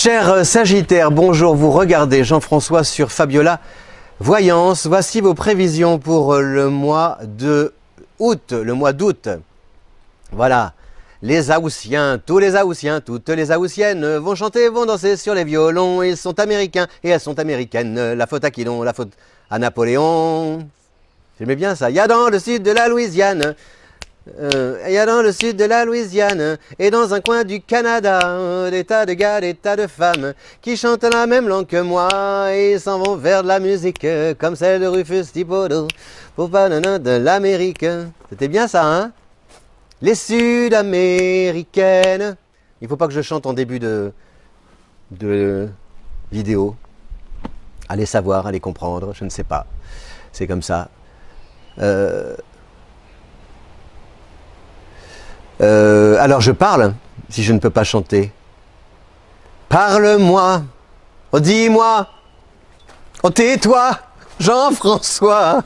Cher Sagittaire, bonjour, vous regardez Jean-François sur Fabiola Voyance. Voici vos prévisions pour le mois de août, le mois d'août. Voilà, les Haussiens, tous les Haussiens, toutes les Haussiennes vont chanter, vont danser sur les violons. Ils sont américains et elles sont américaines. La faute à qui donc? La faute à Napoléon. J'aimais bien ça. Il y a dans le sud de la Louisiane. Il y a dans le sud de la Louisiane et dans un coin du Canada des tas de gars, des tas de femmes qui chantent la même langue que moi et ils s'en vont vers de la musique comme celle de Rufus Thibodeau pour parler de l'Amérique. C'était bien ça, hein? Les Sud-Américaines. Il ne faut pas que je chante en début de vidéo. Allez savoir, allez comprendre, je ne sais pas. C'est comme ça. Alors je parle, si je ne peux pas chanter. Parle-moi, oh dis-moi, oh tais-toi, Jean-François.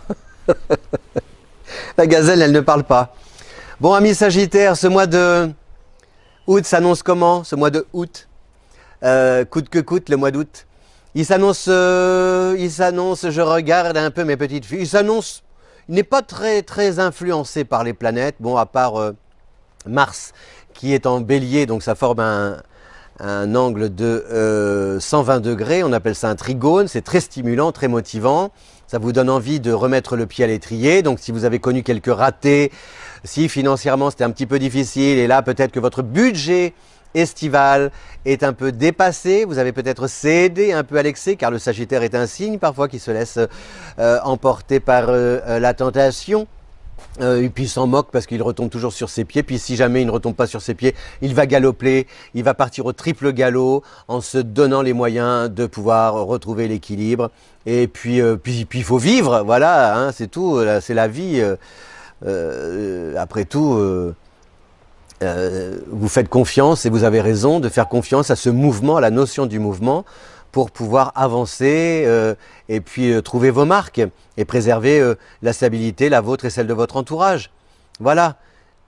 La gazelle, elle ne parle pas. Bon, amis Sagittaires, ce mois de août s'annonce comment? Ce mois de août, coûte que coûte, le mois d'août. Il s'annonce, je regarde un peu mes petites filles, il n'est pas très influencé par les planètes, bon, à part Mars qui est en bélier, donc ça forme un angle de 120 degrés, on appelle ça un trigone, c'est très stimulant, très motivant, ça vous donne envie de remettre le pied à l'étrier, donc si vous avez connu quelques ratés, si financièrement c'était un petit peu difficile, et là peut-être que votre budget estival est un peu dépassé, vous avez peut-être cédé un peu à l'excès, car le Sagittaire est un signe parfois qui se laisse emporter par la tentation. Et puis il s'en moque parce qu'il retombe toujours sur ses pieds. Puis si jamais il ne retombe pas sur ses pieds, il va galoper, il va partir au triple galop en se donnant les moyens de pouvoir retrouver l'équilibre. Et puis il faut vivre, voilà, hein, c'est tout, c'est la vie. Après tout, vous faites confiance et vous avez raison de faire confiance à ce mouvement, à la notion du mouvement, pour pouvoir avancer et puis trouver vos marques et préserver la stabilité, la vôtre et celle de votre entourage. Voilà,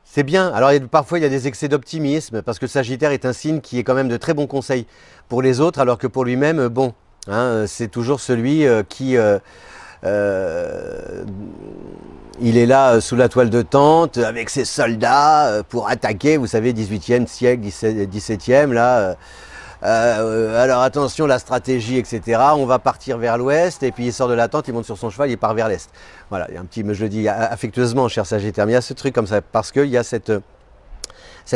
c'est bien. Alors parfois il y a des excès d'optimisme parce que le Sagittaire est un signe qui est quand même de très bons conseils pour les autres alors que pour lui-même, bon, hein, c'est toujours celui qui... il est là sous la toile de tente avec ses soldats pour attaquer, vous savez, 18e siècle, 17e, là... alors attention, la stratégie, etc. On va partir vers l'ouest et puis il sort de la tente, il monte sur son cheval, il part vers l'est. Voilà, il y a un petit, je le dis affectueusement, cher Sagittaire, mais il y a ce truc comme ça parce qu'il y a cette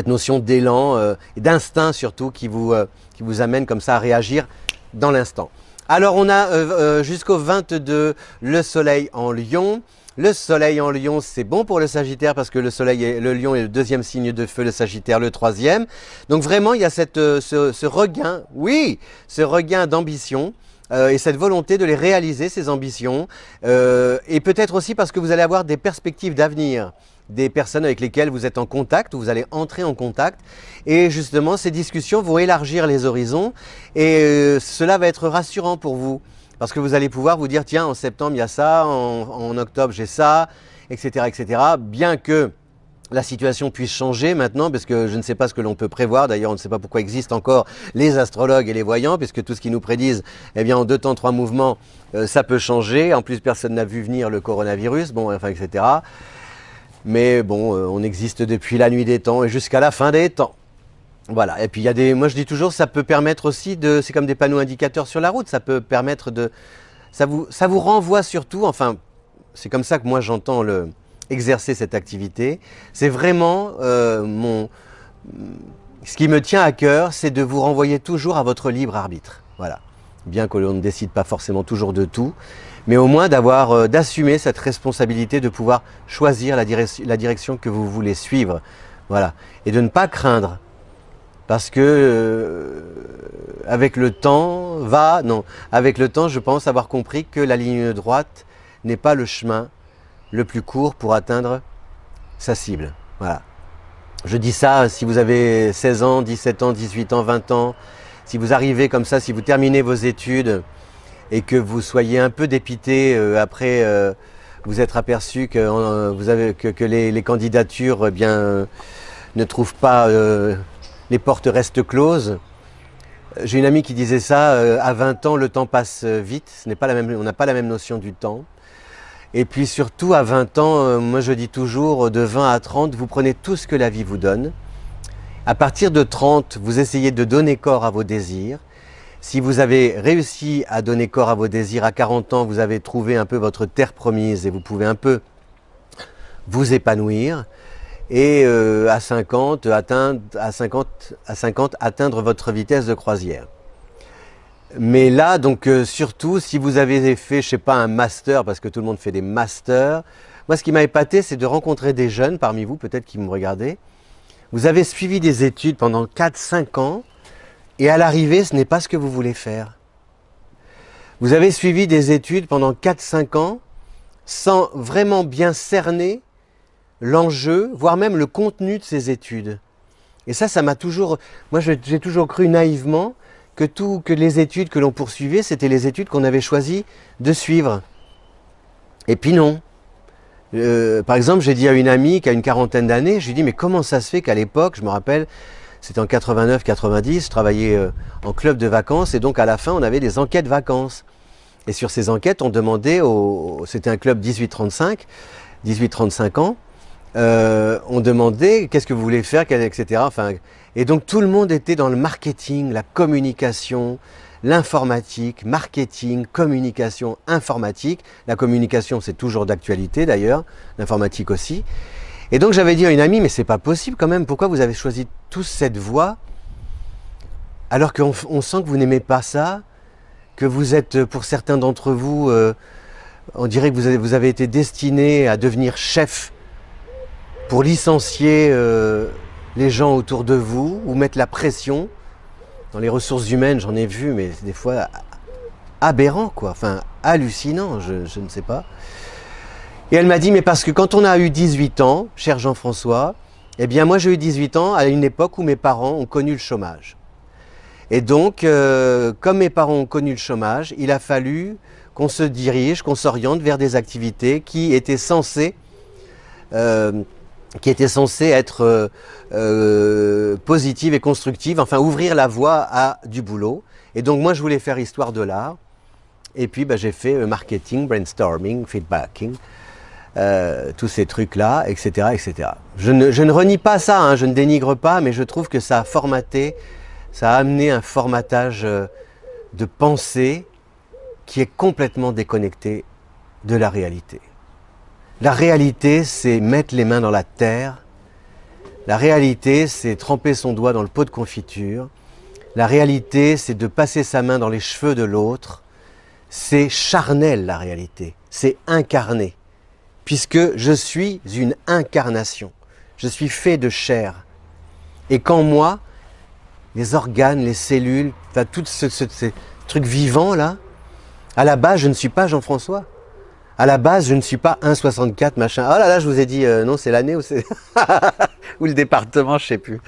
notion d'élan et d'instinct surtout qui vous amène comme ça à réagir dans l'instant. Alors on a jusqu'au 22 le soleil en Lion. Le soleil en Lion, c'est bon pour le Sagittaire parce que le Lion est le deuxième signe de feu, le Sagittaire le troisième. Donc vraiment, il y a ce regain, oui, ce regain d'ambition et cette volonté de les réaliser, ces ambitions. Et peut-être aussi parce que vous allez avoir des perspectives d'avenir, des personnes avec lesquelles vous êtes en contact, ou vous allez entrer en contact. Et justement, ces discussions vont élargir les horizons et cela va être rassurant pour vous. Parce que vous allez pouvoir vous dire, tiens, en septembre, il y a ça, en octobre, j'ai ça, etc., etc. Bien que la situation puisse changer maintenant, parce que je ne sais pas ce que l'on peut prévoir. D'ailleurs, on ne sait pas pourquoi existent encore les astrologues et les voyants, puisque tout ce qu'ils nous prédisent, eh bien, en 2 temps, 3 mouvements, ça peut changer. En plus, personne n'a vu venir le coronavirus, bon, enfin, etc. Mais bon, on existe depuis la nuit des temps et jusqu'à la fin des temps. Voilà, et puis il y a des, moi je dis toujours, ça peut permettre aussi de, c'est comme des panneaux indicateurs sur la route, ça peut permettre de, ça vous renvoie surtout, enfin, c'est comme ça que moi j'entends exercer cette activité, c'est vraiment ce qui me tient à cœur, c'est de vous renvoyer toujours à votre libre arbitre, voilà, bien que l'on ne décide pas forcément toujours de tout, mais au moins d'assumer cette responsabilité de pouvoir choisir la direction que vous voulez suivre, voilà, et de ne pas craindre. Parce que avec le temps, je pense avoir compris que la ligne droite n'est pas le chemin le plus court pour atteindre sa cible. Voilà. Je dis ça si vous avez 16 ans, 17 ans, 18 ans, 20 ans, si vous arrivez comme ça, si vous terminez vos études et que vous soyez un peu dépité après vous être aperçu que les candidatures ne trouvent pas... les portes restent closes. J'ai une amie qui disait ça, à 20 ans, le temps passe vite, on n'a pas la même notion du temps. Et puis surtout, à 20 ans, moi je dis toujours, de 20 à 30, vous prenez tout ce que la vie vous donne. À partir de 30, vous essayez de donner corps à vos désirs. Si vous avez réussi à donner corps à vos désirs à 40 ans, vous avez trouvé un peu votre terre promise et vous pouvez un peu vous épanouir. Et à 50, atteindre votre vitesse de croisière. Mais là, donc surtout, si vous avez fait, je sais pas, un master, parce que tout le monde fait des masters, moi ce qui m'a épaté, c'est de rencontrer des jeunes parmi vous, peut-être qui me regardez. Vous avez suivi des études pendant 4-5 ans, et à l'arrivée, ce n'est pas ce que vous voulez faire. Vous avez suivi des études pendant 4-5 ans, sans vraiment bien cerner l'enjeu, voire même le contenu de ces études. Et ça m'a toujours... Moi, j'ai toujours cru naïvement que les études que l'on poursuivait, c'était les études qu'on avait choisi de suivre. Et puis non. Par exemple, j'ai dit à une amie qui a une quarantaine d'années, je lui ai dit, mais comment ça se fait qu'à l'époque, je me rappelle, c'était en 89-90, je travaillais en club de vacances, et donc à la fin, on avait des enquêtes vacances. Et sur ces enquêtes, on demandait, c'était un club 18-35 ans, on demandait qu'est-ce que vous voulez faire, etc. Enfin, et donc tout le monde était dans le marketing, la communication, l'informatique, marketing, communication, informatique. La communication, c'est toujours d'actualité d'ailleurs, l'informatique aussi. Et donc j'avais dit à une amie, mais c'est pas possible quand même, pourquoi vous avez choisi tous cette voie alors qu'on sent que vous n'aimez pas ça, que vous êtes, pour certains d'entre vous, on dirait que vous avez été destiné à devenir chef pour licencier les gens autour de vous ou mettre la pression. Dans les ressources humaines, j'en ai vu, mais des fois aberrant, quoi. Enfin, hallucinant, je ne sais pas. Et elle m'a dit, mais parce que quand on a eu 18 ans, cher Jean-François, eh bien moi j'ai eu 18 ans à une époque où mes parents ont connu le chômage. Et donc, comme mes parents ont connu le chômage, il a fallu qu'on se dirige, qu'on s'oriente vers des activités qui étaient censées être positives et constructives, enfin ouvrir la voie à du boulot. Et donc moi je voulais faire histoire de l'art, et puis j'ai fait marketing, brainstorming, feedbacking, tous ces trucs-là, etc., etc. Je ne renie pas ça, hein, je ne dénigre pas, mais je trouve que ça a formaté, ça a amené un formatage de pensée qui est complètement déconnecté de la réalité. La réalité, c'est mettre les mains dans la terre. La réalité, c'est tremper son doigt dans le pot de confiture. La réalité, c'est de passer sa main dans les cheveux de l'autre. C'est charnel, la réalité. C'est incarné. Puisque je suis une incarnation. Je suis fait de chair. Et qu'en moi, les organes, les cellules, enfin, tous ces trucs vivants là, à la base, je ne suis pas Jean-François. À la base, je ne suis pas 1,64 machin. Oh là là, je vous ai dit, non, c'est l'année ou c'est ou le département, je sais plus.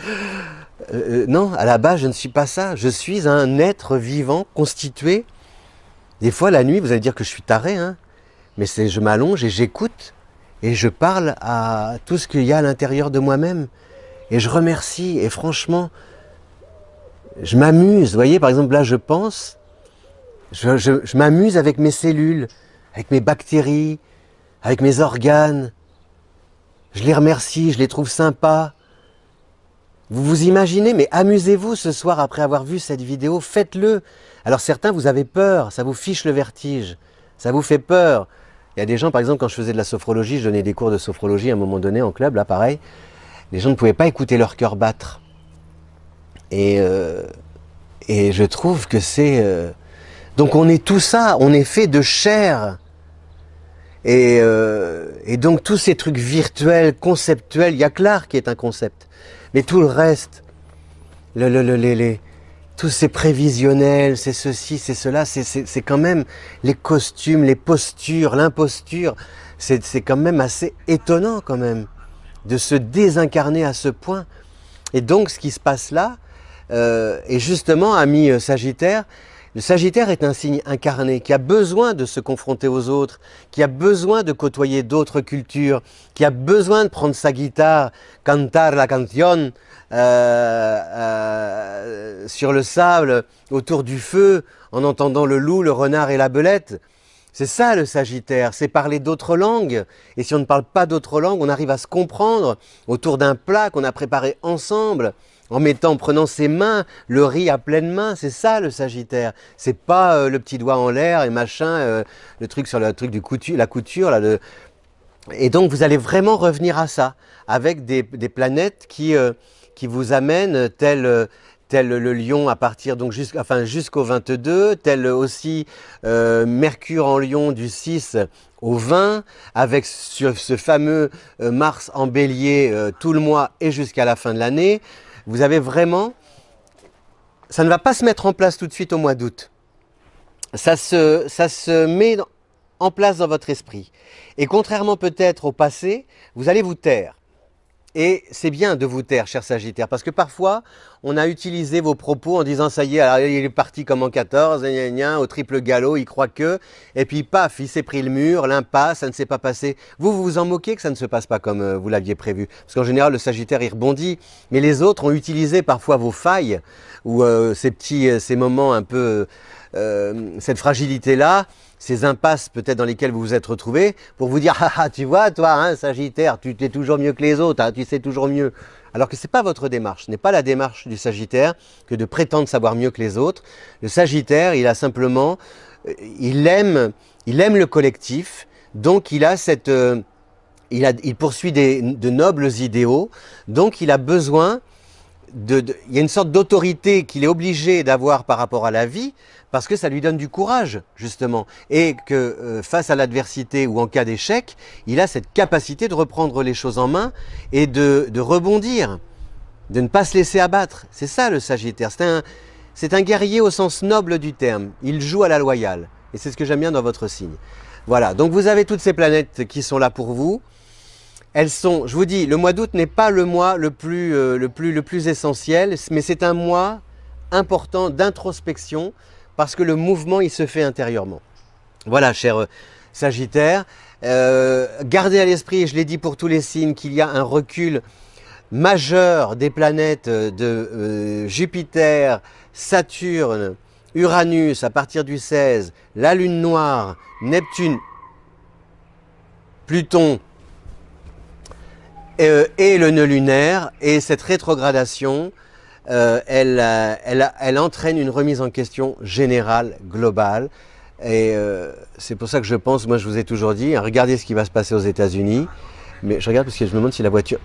Non, à la base, je ne suis pas ça. Je suis un être vivant, constitué. Des fois, la nuit, vous allez dire que je suis taré, hein. Mais je m'allonge et j'écoute. Et je parle à tout ce qu'il y a à l'intérieur de moi-même. Et je remercie. Et franchement, je m'amuse. Vous voyez, par exemple, là, je pense. Je m'amuse avec mes cellules, avec mes bactéries, avec mes organes. Je les remercie, je les trouve sympas. Vous vous imaginez, mais amusez-vous ce soir après avoir vu cette vidéo, faites-le. Alors certains, vous avez peur, ça vous fiche le vertige, ça vous fait peur. Il y a des gens, par exemple, quand je faisais de la sophrologie, je donnais des cours de sophrologie à un moment donné en club, là pareil, les gens ne pouvaient pas écouter leur cœur battre. Et je trouve que c'est... Donc on est tout ça, on est fait de chair. Et donc tous ces trucs virtuels, conceptuels, il y a que l'art qui est un concept. Mais tout le reste, tous ces prévisionnels, c'est ceci, c'est cela, c'est quand même les costumes, les postures, l'imposture. C'est quand même assez étonnant quand même de se désincarner à ce point. Et donc ce qui se passe là, et justement, ami Sagittaire, Le Sagittaire est un signe incarné qui a besoin de se confronter aux autres, qui a besoin de côtoyer d'autres cultures, qui a besoin de prendre sa guitare, cantar la canción, sur le sable, autour du feu, en entendant le loup, le renard et la belette. C'est ça le Sagittaire, c'est parler d'autres langues. Et si on ne parle pas d'autres langues, on arrive à se comprendre autour d'un plat qu'on a préparé ensemble, en prenant ses mains, le riz à pleine main. C'est ça le Sagittaire. C'est pas le petit doigt en l'air et machin, le truc sur le truc du la couture. Là, Et donc vous allez vraiment revenir à ça, avec des planètes qui vous amènent tel le lion à partir donc jusqu'au 22, tel aussi Mercure en lion du 6 au 20, avec sur ce fameux Mars en bélier tout le mois et jusqu'à la fin de l'année. Vous avez vraiment... Ça ne va pas se mettre en place tout de suite au mois d'août. Ça se met en place dans votre esprit. Et contrairement peut-être au passé, vous allez vous taire. Et c'est bien de vous taire, cher Sagittaire, parce que parfois, on a utilisé vos propos en disant « ça y est, alors, il est parti comme en 14, gna gna, au triple galop, il croit que… » Et puis paf, il s'est pris le mur, l'impasse, ça ne s'est pas passé. Vous vous en moquez que ça ne se passe pas comme vous l'aviez prévu. Parce qu'en général, le Sagittaire, il rebondit. Mais les autres ont utilisé parfois vos failles, ou ces moments un peu… cette fragilité-là, ces impasses peut-être dans lesquelles vous vous êtes retrouvés, pour vous dire « Ah, tu vois, toi, hein, Sagittaire, tu es toujours mieux que les autres, hein, tu sais toujours mieux. » Alors que ce n'est pas votre démarche, ce n'est pas la démarche du Sagittaire que de prétendre savoir mieux que les autres. Le Sagittaire, il a simplement, il aime le collectif, donc il a cette… il poursuit de nobles idéaux, donc il a besoin il y a une sorte d'autorité qu'il est obligé d'avoir par rapport à la vie, parce que ça lui donne du courage, justement. Et que face à l'adversité ou en cas d'échec, il a cette capacité de reprendre les choses en main et de rebondir, de ne pas se laisser abattre. C'est ça le Sagittaire. C'est un guerrier au sens noble du terme. Il joue à la loyale. Et c'est ce que j'aime bien dans votre signe. Voilà, donc vous avez toutes ces planètes qui sont là pour vous. Elles sont, je vous dis, le mois d'août n'est pas le mois le plus essentiel, mais c'est un mois important d'introspection parce que le mouvement, il se fait intérieurement. Voilà, cher Sagittaire, gardez à l'esprit, et je l'ai dit pour tous les signes, qu'il y a un recul majeur des planètes de Jupiter, Saturne, Uranus à partir du 16, la Lune noire, Neptune, Pluton, et le nœud lunaire, et cette rétrogradation, elle entraîne une remise en question générale, globale, et c'est pour ça que je pense, moi je vous ai toujours dit, hein, regardez ce qui va se passer aux États-Unis, mais je regarde parce que je me demande si la voiture…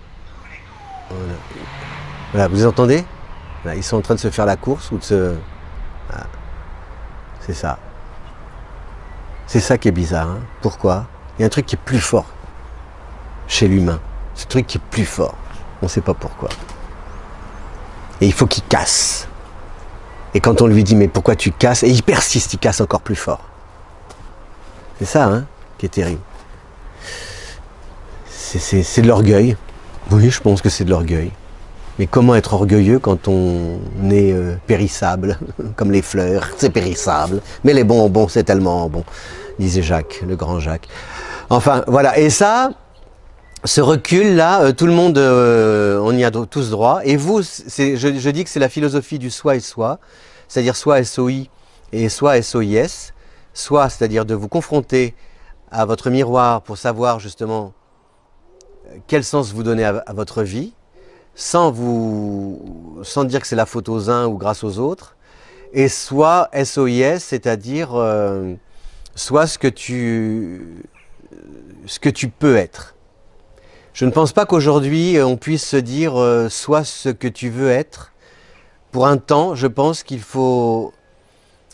Voilà, vous entendez? Voilà, ils sont en train de se faire la course ou de se… Voilà. C'est ça. C'est ça qui est bizarre. Hein. Pourquoi? Il y a un truc qui est plus fort chez l'humain. Ce truc qui est plus fort. On ne sait pas pourquoi. Et il faut qu'il casse. Et quand on lui dit, mais pourquoi tu casses? Et il persiste, il casse encore plus fort. C'est ça, hein, qui est terrible. C'est de l'orgueil. Oui, je pense que c'est de l'orgueil. Mais comment être orgueilleux quand on est périssable, comme les fleurs, c'est périssable. Mais les bonbons, c'est tellement bon, disait Jacques, le grand Jacques. Enfin, voilà. Et ça, ce recul-là, tout le monde, on y a tous droit. Et vous, je dis que c'est la philosophie du soi et soi, c'est-à-dire soit SOI et soit SOIS. Soit, c'est-à-dire de vous confronter à votre miroir pour savoir justement quel sens vous donnez à votre vie, sans dire que c'est la faute aux uns ou grâce aux autres, et soit SOIS, c'est-à-dire soit ce que tu peux être. Je ne pense pas qu'aujourd'hui on puisse se dire soit ce que tu veux être. Pour un temps, je pense qu'il faut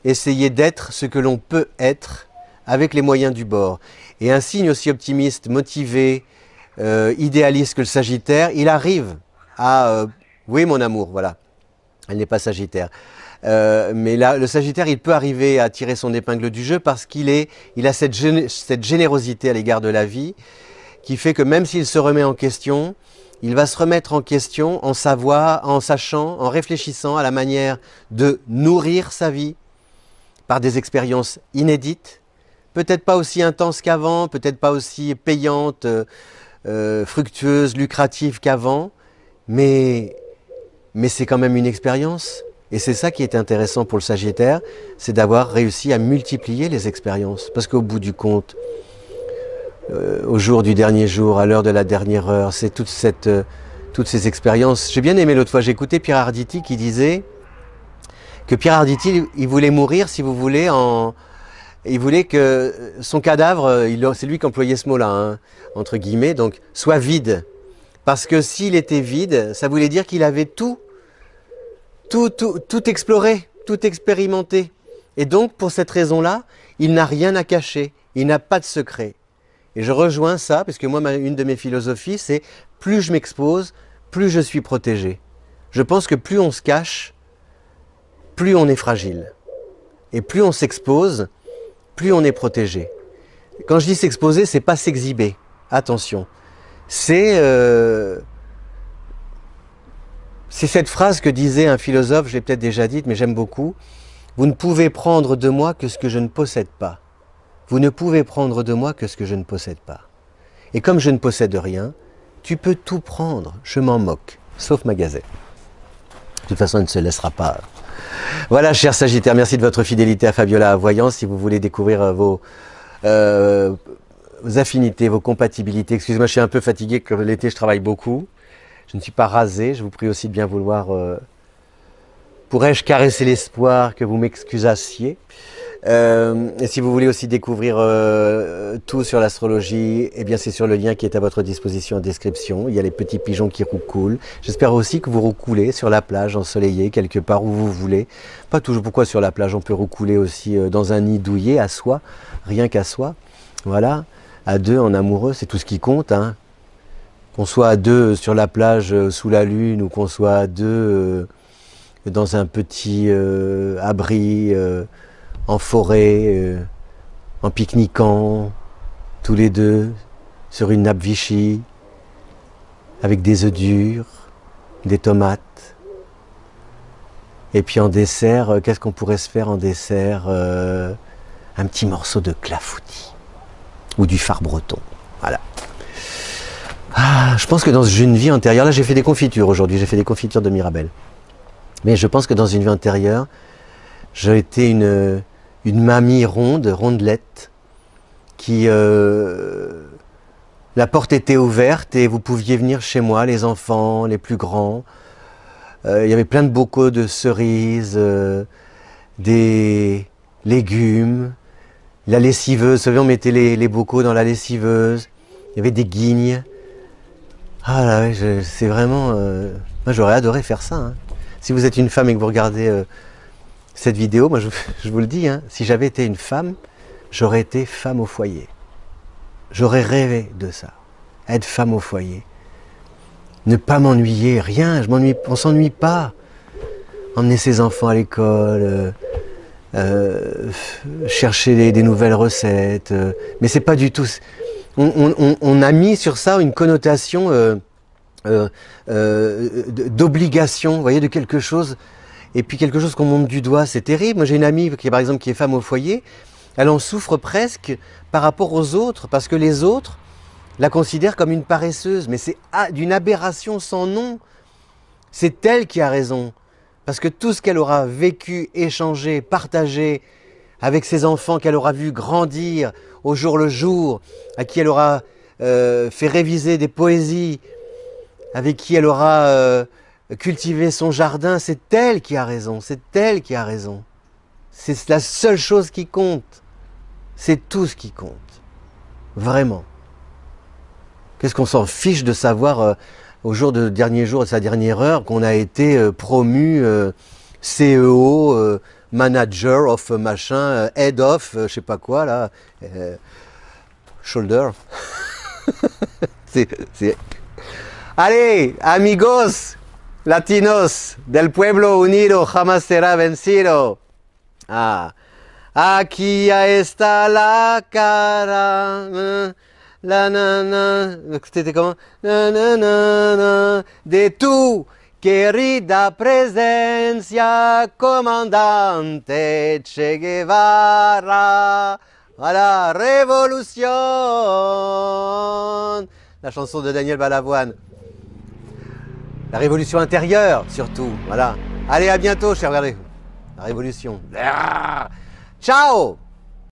essayer d'être ce que l'on peut être avec les moyens du bord. Et un signe aussi optimiste, motivé, idéaliste que le Sagittaire, il arrive à… oui, mon amour, voilà. Elle n'est pas Sagittaire. Mais là, le Sagittaire, il peut arriver à tirer son épingle du jeu parce qu'il a cette générosité à l'égard de la vie qui fait que même s'il se remet en question, il va se remettre en question en sachant, en réfléchissant à la manière de nourrir sa vie, par des expériences inédites, peut-être pas aussi intenses qu'avant, peut-être pas aussi payantes, fructueuses, lucratives qu'avant, mais c'est quand même une expérience. Et c'est ça qui est intéressant pour le Sagittaire, c'est d'avoir réussi à multiplier les expériences. Parce qu'au bout du compte, au jour du dernier jour, à l'heure de la dernière heure, c'est toutes ces expériences. J'ai bien aimé l'autre fois, j'ai écouté Pierre Arditi qui disait que Pierre Arditi, il voulait mourir, si vous voulez, il voulait que son cadavre, c'est lui qui employait ce mot-là, hein, entre guillemets, donc soit vide. Parce que s'il était vide, ça voulait dire qu'il avait tout exploré, tout expérimenté. Et donc, pour cette raison-là, il n'a rien à cacher, il n'a pas de secret. Et je rejoins ça, parce que moi, une de mes philosophies, c'est plus je m'expose, plus je suis protégé. Je pense que plus on se cache, plus on est fragile. Et plus on s'expose, plus on est protégé. Quand je dis s'exposer, c'est pas s'exhiber. Attention. C'est cette phrase que disait un philosophe, je l'ai peut-être déjà dite, mais j'aime beaucoup. Vous ne pouvez prendre de moi que ce que je ne possède pas. Vous ne pouvez prendre de moi que ce que je ne possède pas. Et comme je ne possède rien, tu peux tout prendre, je m'en moque, sauf ma gazelle. De toute façon, elle ne se laissera pas. Voilà, cher Sagittaire, merci de votre fidélité à Fabiola Voyance. Si vous voulez découvrir vos affinités, vos compatibilités, excusez-moi, je suis un peu fatigué, que l'été je travaille beaucoup. Je ne suis pas rasé, je vous prie aussi de bien vouloir... Pourrais-je caresser l'espoir que vous m'excusassiez et si vous voulez aussi découvrir tout sur l'astrologie, eh bien c'est sur le lien qui est à votre disposition en description. Il y a les petits pigeons qui roucoulent. J'espère aussi que vous roucoulez sur la plage ensoleillée, quelque part où vous voulez. Pas toujours, pourquoi sur la plage? On peut roucouler aussi dans un nid douillet, à soi, rien qu'à soi. Voilà, à deux, en amoureux, c'est tout ce qui compte, hein. Qu'on soit à deux sur la plage sous la lune ou qu'on soit à deux dans un petit abri en forêt, en pique-niquant, tous les deux sur une nappe Vichy, avec des œufs durs, des tomates. Et puis en dessert, qu'est-ce qu'on pourrait se faire en dessert? Un petit morceau de clafoutis ou du phare breton. Voilà. Ah, je pense que dans une vie antérieure, là j'ai fait des confitures aujourd'hui, j'ai fait des confitures de Mirabelle. Mais je pense que dans une vie antérieure, j'ai été une mamie rondelette, qui... la porte était ouverte et vous pouviez venir chez moi, les enfants, les plus grands. Il y avait plein de bocaux de cerises, des légumes, la lessiveuse, vous savez, on mettait les bocaux dans la lessiveuse, il y avait des guignes. Ah là, ouais, c'est vraiment... moi j'aurais adoré faire ça, hein. Si vous êtes une femme et que vous regardez cette vidéo, moi je vous le dis, hein, si j'avais été une femme, j'aurais été femme au foyer. J'aurais rêvé de ça, être femme au foyer. Ne pas m'ennuyer, rien, on s'ennuie pas. Emmener ses enfants à l'école, chercher des nouvelles recettes, mais c'est pas du tout... On a mis sur ça une connotation d'obligation, vous voyez, de quelque chose, et puis quelque chose qu'on monte du doigt, c'est terrible. Moi j'ai une amie qui, par exemple, qui est femme au foyer, elle en souffre presque par rapport aux autres, parce que les autres la considèrent comme une paresseuse, mais c'est d'une aberration sans nom. C'est elle qui a raison, parce que tout ce qu'elle aura vécu, échangé, partagé avec ses enfants, qu'elle aura vu grandir au jour le jour, à qui elle aura fait réviser des poésies, avec qui elle aura cultivé son jardin, c'est elle qui a raison, c'est elle qui a raison. C'est la seule chose qui compte. C'est tout ce qui compte. Vraiment. Qu'est-ce qu'on s'en fiche de savoir au dernier jour de sa dernière heure qu'on a été promu CEO, manager of machin, head of, je sais pas quoi là, shoulder. c'est... Allez, amigos latinos del pueblo unido jamás será vencido. Ah, aquí está la cara. La na na, c'était comment? Na na na na, de tout Querida presencia, comandante Che Guevara, voilà, révolution. La chanson de Daniel Balavoine. La révolution intérieure, surtout, voilà. Allez, à bientôt, chers. Regardez, la révolution. Ciao.